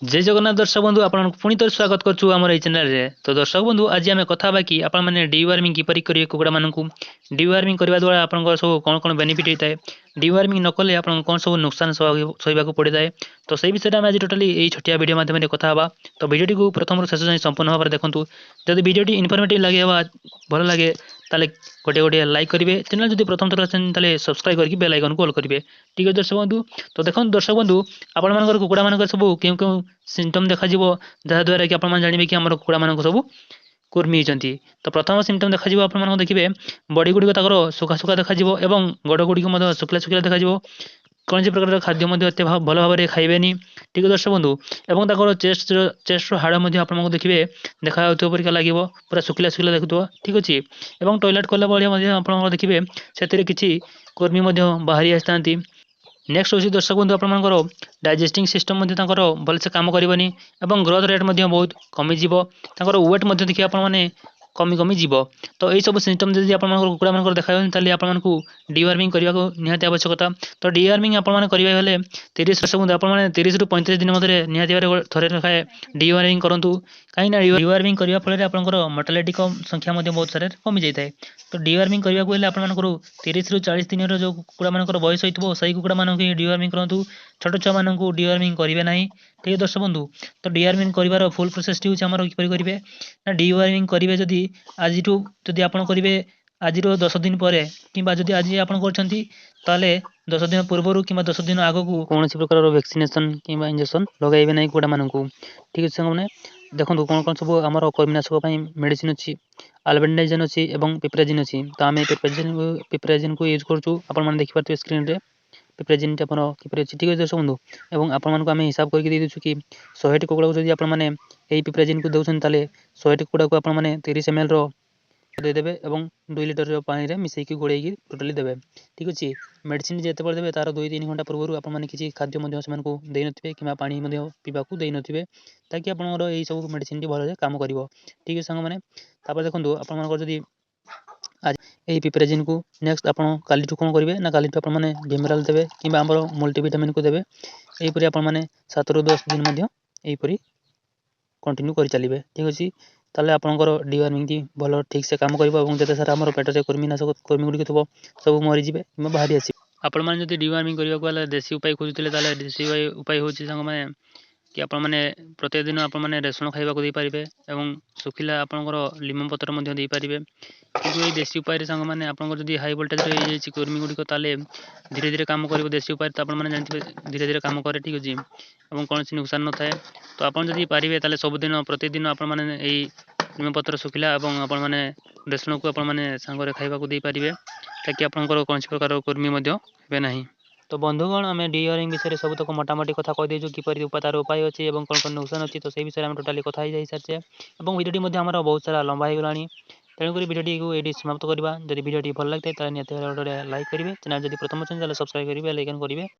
जय जगन्नाथ दर्शक बंधु आपन पुणी थोड़े स्वागत करछु हमर एई चैनल रे। तो दर्शक बंधु आज आमे कथा बा कि आपन माने डीवार्मिंग किपरि करिवे कुकुड़ा मानकु। डीवार्मिंग करबा द्वारा आपनकर सब कोन कोन बेनिफिट हेताय, डीवार्मिंग न कले आपन कोन सब नुकसान सहिबा को पड़िदाय। तो सेही विषय आमे आज टोटली एई छोटिया वीडियो माध्यम रे कथा हबा। तो वीडियोटी को प्रथम शेष जाय संपूर्ण भाबरे देखंतु। जदि वीडियोटी इन्फॉर्मेटिव लागे बा भल लागे ताले गोटे गोटे लाइक करिवे, चैनल जदि प्रथम थर आछन ताले सब्सक्राइब करके बेल आइकन को ऑल करिवे। ठीक है दर्शक बंधु। तो देखंतु दर्शक बंधु आपण मानकर कुकुड़ा मानकर सब केउ केउ सिम्पटम देखाଯିବ ଯାହାଦ୍ୱାରା କି ଆପଣମାନେ ଜାଣିବେ କି ଆମର କୁକୁଡ଼ାମାନଙ୍କୁ ସବୁ କୁର୍ମି ହେଇଛନ୍ତି। ତ ପ୍ରଥମ ସିମ୍ପଟମ୍ ଦେଖାଯିବ ଆପଣମାନଙ୍କୁ ଦେଖିବେ ବଡି ଗୁଡ଼ିକ ତାଙ୍କର ସୁଖା ସୁଖା ଦେଖାଯିବ ଏବଂ ଗୋଡ଼ ଗୁଡ଼ିକ ମଧ୍ୟ ଶୁଖିଲା ଶୁଖିଲା ଦେଖାଯିବ। କୌଣସି ପ୍ରକାର ଖାଦ୍ୟ ମଧ୍ୟ ଏତେ ଭଲ ଭାବରେ ଖାଇବେନି। ଠିକ୍ ଅଛି ଦର୍ଶକ ବନ୍ଧୁ। ଏବଂ ତାଙ୍କର ଚେଷ୍ଟର ହାଡ଼ ମଧ୍ୟ ଆପଣଙ୍କୁ ଦେଖିବେ ଦେଖାଯାଉଥିବା ପରିକା ଲାଗିବ, ପୁରା ଶୁଖିଲା ଶୁଖିଲା ଦେଖୁଥିବ। ଠିକ୍ ଅଛି। ଏବଂ ଟଏଲେଟ୍ କଲା ଭଳିଆ ମଧ୍ୟ ଆପଣଙ୍କର ଦେଖିବେ ସେଥିରେ କିଛି କୁର୍ମି ମଧ୍ୟ ବାହାରି ଆସିଥାନ୍ତି। नेक्स्ट होची दर्शक बंधु आपमनकर डाइजेस्टिंग सिस्टम मध्ये तांकर भलसे काम करिवनी एवं ग्रोथ रेट मध्ये बहुत कमी जीवो। तांकर वेट मध्ये देखि आपण माने कमी कमी जीवो। तो एई सब सिम्पटम जदि आपण मानकर कुकुड़ा मानकर देखायन ताले आपण मानकु डीवार्मिंग करिवा को निहाती आवश्यकता। तो डीवार्मिंग आपण माने करिवा हेले 30 दर्शक बंधु आपण माने 30 रु 35 दिन मध्ये निहाती बारे थरे रखाए डीवार्मिंग करंतु। काई ना डीवार्मिंग करिवा फळे आपनकर मोर्टालिटी कम संख्या मध्ये बहुत सारे कमी जाय थाए। तो डीवार्मिंग करिवा को हेले आपण मानकर 30 रु 40 दिन रो जो कुकुड़ा मानकर बयस होइतबो सही कुकुड़ा मानक डीवार्मिंग करंतु। छोट छुआ मानकु डीवार्मिंग करिवे नाही। ठीक है दर्शक बंधु। तो डीवार्मिंग करिवार फुल प्रोसेस टी होची हमर किपरि करिवे ना डीवार्मिंग करिवे जदि आजिठू जदि आपण करिवे आजिरो 10 दिन परे किंबा जदि आज आपण करछंती ताले 10 दिन पूर्वरु किंबा 10 दिन आगकू कोनोसी प्रकार वैक्सीनेशन किंबा इंजेक्शन लगाइबे नाही कुकुड़ा मानकु। ठीक अछि संगमने देखंतु कोन कोन सब हमर कर्मीनाशक पई मेडिसिन अछि, अल्बेंडाजोन अछि एवं पिप्राजिन अछि। तो आमे पिप्राजिन को यूज करछु। आपण माने देखि पारते स्क्रीन रे पिप्राजिन टे आपण किपरि अछि। ठीक अछि दर्शक बंधु। एवं आपण मानकु आमे हिसाब करके दे देछु कि 100 टी कुकुड़ा को जदि आपण माने एई पिप्राजिन को दउछन ताले 100 टी कुकुड़ा को आपण माने 30 ml रो दे देबे एवं 2 लीटर रो पानी रे मिसई के गोळेई की टोटली देबे। ठीक अछि। मेडिसिन जेते पर देबे तार 2-3 घंटा पूर्वरु आपण माने किछि खाद्य मध्ये सेमान को देइ नथिबे किबा पानी मध्ये पीबा को देइ नथिबे ताकि आपनर एई सब मेडिसिन टी भलो से काम करिवो। ठीक अछि संग माने तापर देखंतु आपण मानकर जदि आज एई पिप्राजिन को नेक्स्ट आपण कालीठू कोन करिवे ना कालीठू आपण माने विमरल देबे किबा हमरो मल्टीविटामिन को देबे। एई परि आपण माने 7 रु 10 दिन मध्ये एई परि कंटिन्यू करि चलिबे। ठीक अछि। ताले आपनकर डीवार्मिंग टी भलो ठीक से काम करिवो एवं जते सारा हमर पेट रे कर्मी गुडी थबो सब मरि जिवे किबा बाहरी आसी। आपण माने जदि डीवार्मिंग करिवा को वाला देसी उपाय खोजुतिले ताले देसी उपाय होची संग माने कि आपण माने प्रत्येक दिन आपण माने रसुण खाइबा को दे पारिबे एवं सुखिला आपनकर लीम पत्र मध्ये दे पारिबे। किंतु एई देसी उपाय रे संग माने आपनकर जदि हाई वोल्टेज रे जायछि कर्मी गुडी को ताले धीरे धीरे काम करिवो। देसी उपाय त आपण माने जानथिबे धीरे धीरे काम करे। ठीक अछि। एवं कोनोसी नुकसान न थाए। तो आपण जदि पारिबे ताले सब दिन प्रत्येक दिन आपण माने एई लीम पत्र सुखिला एवं आपण माने रसुण को आपण माने संग रे खाइबा को दे पारिबे ताकि आपनकर कोनोसी प्रकार कर्मी मध्ये हेबे नाही। तो बंधुगण आमे डीवार्मिंग विषय सब तक मोटामोटी कथा कहि देछु किपरि तार उपाय अछि एवं कोन कोन नुकसान अछि। तो सेही विषय हम टोटली कथा ही जाई सारछे एवं वीडियोटी मध्ये हमर बहुत सारा लंबा हो गलानी। तेणु करी वीडियोटी को एडी समाप्त करबा। जदि वीडियोटी भल लागतै ताले नियत लाइक करिवे, चैनल जदि प्रथम चैनल सब्सक्राइब करिवे, बेल आइकन करिवे।